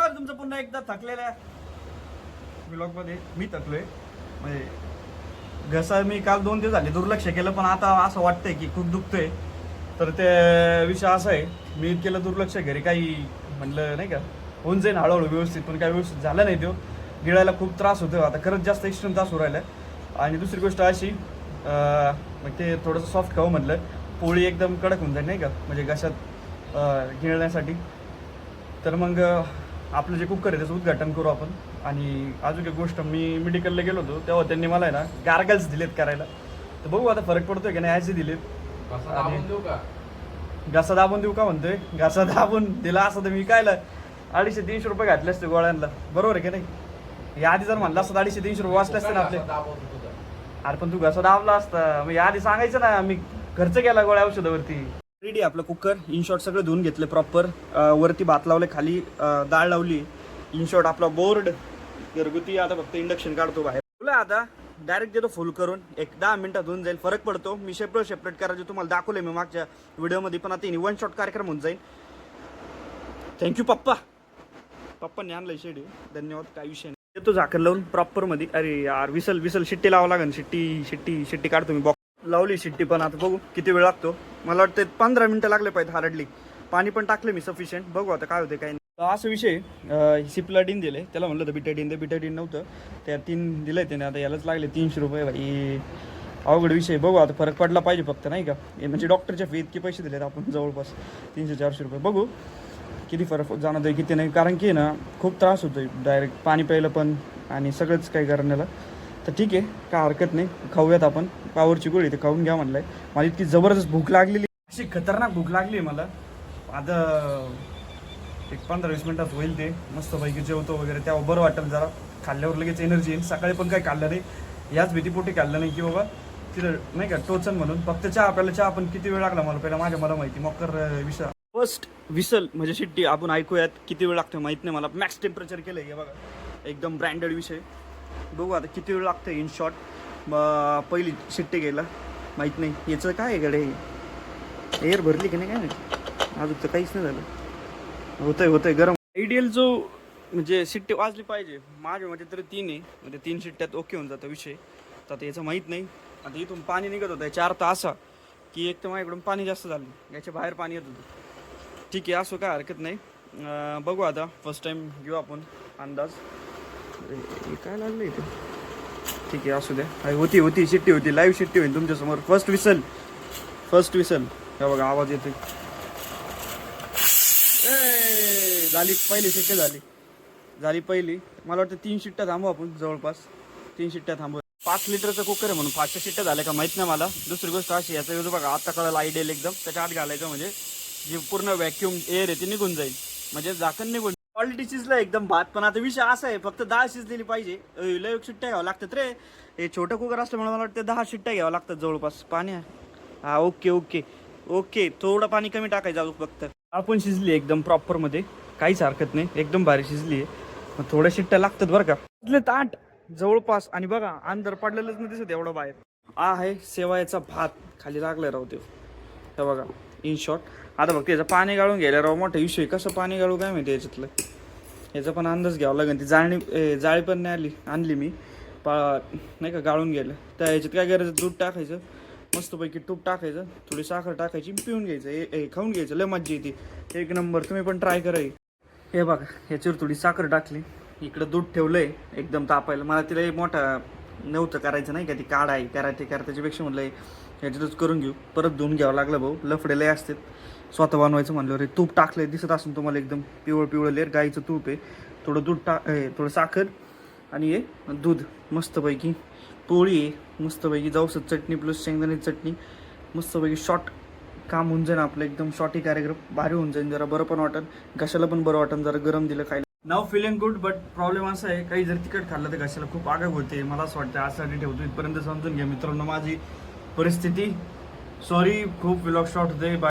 स्वागत तुमचं पुन्हा एकदा थकलेल्या ब्लॉग मध्ये. मी थकलोय म्हणजे घसा मी काल 2 दिवस झाले दुर्लक्ष केलं, पण आता असं वाटतंय की खूप दुखतंय. तर ते विषय असा आहे, मी केलं दुर्लक्ष, घरी काही म्हणलं नाही का होऊन जाईन हळूहळू व्यवस्थित, पण काही व्यवस्थित झालं नाही. तो गिळायला खूप त्रास होतो आता, खरंच जास्त एक्स्ट्रीम त्रास होऊ राहिला. आणि दुसरी गोष्ट अशी मग ते थोडंसं सॉफ्ट खाऊ म्हटलं, पोळी एकदम कडक होऊन जाईल नाही का, म्हणजे घशात गिळण्यासाठी. तर मग आपलं जे कुकर आहे त्याचं उद्घाटन करू आपण. आणि अजून एक गोष्ट, मी मेडिकलला गेलो होतो तेव्हा त्यांनी मला आहे ना गार्गल्स दिलेत करायला, तर बघू आता फरक पडतोय की नाही. ॲसे दिलेत. घसा दाबून देऊ का म्हणतोय, घसा दाबून दिला असं तर मी कायला 250-300 रुपये घातले असते गोळ्यांना, बरोबर आहे की नाही. या आधी जर म्हणलं असतं 250-300 रुपये वाचले असते ना आपले. अरे पण तू घसा दाबला असता, मग आधी सांगायचं ना, मी खर्च केला गोळ्या औषधावरती. रेडी आपलं कुकर. इन शॉर्ट सगळं धुवून घेतलं प्रॉपर. वरती भात लावले, खाली डाळ लावली. इन शॉर्ट आपला बोर्ड घरगुती. आता फक्त इंडक्शन काढतो बाहेर. तुला आता डायरेक्ट देतो फुल करून, एक 10 मिनिटात होऊन जाईल. फरक पडतो. मी सेपरेट करायचे तुम्हाला दाखवले मी मागच्या व्हिडिओमध्ये, पण आता 1 शॉट कार्यक्रम होऊन जाईल. थँक्यू पप्पा. पप्पांनी आणलंय शेडी, धन्यवाद. काही विषय नाही. येतो झाकण लावून प्रॉपर मध्ये. अरे यार विसल शिट्टी लावावं लागेल. शिट्टी काढतो मी. बॉक्स लावली शिट्टी, पण आता बघू किती वेळ लागतो. मला वाटतं 15 मिनिटं लागले पाहिजे हार्डली. पाणी पण टाकले मी सफिशियंट. बघू आता काय होते काय नाही. असं विषय, सिप्लाडीन दिले त्याला, म्हणलं होतं बिटाडीन नव्हतं, त्या 3 दिलंय त्याने. आता यालाच लागले 300 रुपये. भाई अवघड विषय. बघू आता फरक पडला पाहिजे फक्त नाही का. म्हणजे डॉक्टरच्या फी इतके पैसे दिलेत आपण, जवळपास 300-400 रुपये. बघू किती फरक जाणवतोय किती नाही. कारण की ना खूप त्रास होतोय डायरेक्ट पाणी प्यायला पण आणि सगळंच काही करण्याला. तर ठीक आहे, काय हरकत नाही, खाऊयात आपण. पावरची गोळी ते खाऊन घ्या म्हणलंय. मला इतकी जबरदस्त भूक लागलेली, अशी खतरनाक भूक लागली मला. आता एक 15-20 मिनिटात होईल ते. मस्तपैकी जेवतो वगैरे, तेव्हा बरं वाटेल जरा. खाल्ल्यावर लगेच एनर्जी येईल. सकाळी पण काही खाल्लं नाही, याच भीतीपोटी खाल्लं नाही की बाबा तिथं नाही का टोचन म्हणून. फक्त चहा आपल्याला, चहा पण किती वेळ लागला मला पहिला मला माहिती. मकर विषय फर्स्ट विसल म्हणजे शिट्टी आपण ऐकूयात किती वेळ लागतो माहित नाही मला. मॅक्स टेम्परेचर केलं हे बघा, एकदम ब्रँडेड विषय. बघू आता किती वेळ लागतं. इन शॉर्ट पहिली शिट्टी घ्यायला माहीत नाही. याचं काय आहे गडे, एअर भरली की नाही काय नाही अजून तर काहीच नाही झालं. होतंय गरम. आयडियल जो म्हणजे शिट्टी वाजली पाहिजे माझ्या मध्ये तरी 3 आहे, म्हणजे 3 शिट्ट्यात ओके होऊन जातं विषय. तर आता याचं माहीत नाही. आता इथून पाणी निघत होतं 4 तास की एक तर माझ्याकडून पाणी जास्त झालं, याच्या बाहेर पाणी येत होतं. ठीक आहे, असो काय हरकत नाही. बघू आता फर्स्ट टाइम घेऊ आपण अंदाज. काय लागलं इथे. ठीक आहे, असू द्या. होती शिट्टी होती, लाईव्ह शिट्टी होईल तुमच्यासमोर. फर्स्ट विसल हे बघा, आवाज येतोय. झाली पहिली शिट्टी, झाली पहिली. मला वाटतं 3 शिट्ट्या थांबू आपण, जवळपास 3 शिट्ट्या थांबू. 5 लिटरचं कुकर आहे म्हणून 5 शिट्ट्या झाल्या का माहीत नाही मला. दुसरी गोष्ट अशी, याचा यूज बघा आता कळलं, आयडियल एकदम त्याच्या आत घालायचं म्हणजे जी पूर्ण व्हॅक्यूम एअर आहे ती निघून जाईल, म्हणजे झाकण निघून. क्वालिटी शिजलं एकदम भात. पण आता विषय असा आहे, फक्त 10 शिजलेली पाहिजे. लय शिट्ट्या घ्यावं लागतात रे. हे छोटं कुकर असल्यामुळे मला वाटतं 10 शिट्ट्या घ्यावं लागतात जवळपास. पाणी हा ओके थोडं पाणी कमी टाकायचं अजून फक्त. आपण शिजली एकदम प्रॉपरमध्ये, काहीच हरकत नाही, एकदम भारी शिजली आहे. थोड्या शिट्ट्या लागतात बरं का. शिजले 8 जवळपास. आणि बघा अंदर पडलेलंच नाही दिसत एवढं बाहेर. आहे शेवायचा भात खाली लागलाय राव ते. तर बघा इन शॉर्ट. आता बघ त्याचं पाणी गाळून घ्यायला राव मोठा इश्यू आहे. कसं पाणी गाळू काय माहिती याच्यातलं, याचा पण अंदाज घ्यावा लागेल. ती जाळी पण नाही आणली मी नाही का गाळून घ्यायला. त्या ह्याच्यात काय करायचं, दूध टाकायचं, मस्तपैकी तूप टाकायचं, थोडी साखर टाकायची, पिऊन घ्यायचं. खाऊन घ्यायचं, लय मज्जा येते, एक नंबर. तुम्ही पण ट्राय करा. हे बघा ह्याच्यावर थोडी साखर टाकली, इकडं दूध ठेवलंय एकदम तापायला. मला तिला मोठा नव्हतं करायचं नाही का, ती काढ आहे करायचे त्याच्यापेक्षा म्हटलं ह्याच्यातच करून घेऊ. परत धुवून घ्यावं लागलं भाऊ, लफडे लय असतात स्वतः बनवायचं म्हणल्यावर. तूप टाकलंय दिसत असून तुम्हाला, एकदम पिवळं लेअर गाईचं तूप आहे. थोडं दूध थोडं साखर आणि हे दूध. मस्तपैकी पोळी आहे, मस्तपैकी जाऊसत चटणी प्लस शेंगदाण्याची चटणी. मस्तपैकी शॉर्ट काम होऊन जाईल आपलं, एकदम शॉर्टी कार्यक्रम भारी होऊन जाईल. जरा बरं पण वाटेल, घशाला पण बरं वाटेल जरा गरम दिलं खायला. नाव फिलिंग गुड. बट प्रॉब्लेम असा आहे, काही जर तिखट खाल्लं तर घशाला खूप आगाग होते. मला असं वाटतं आजसाठी ठेवतो इथपर्यंत. समजून घ्या मित्रांनो माझी परिस्थिती. सॉरी, खूप व्लॉग शॉर्ट होते.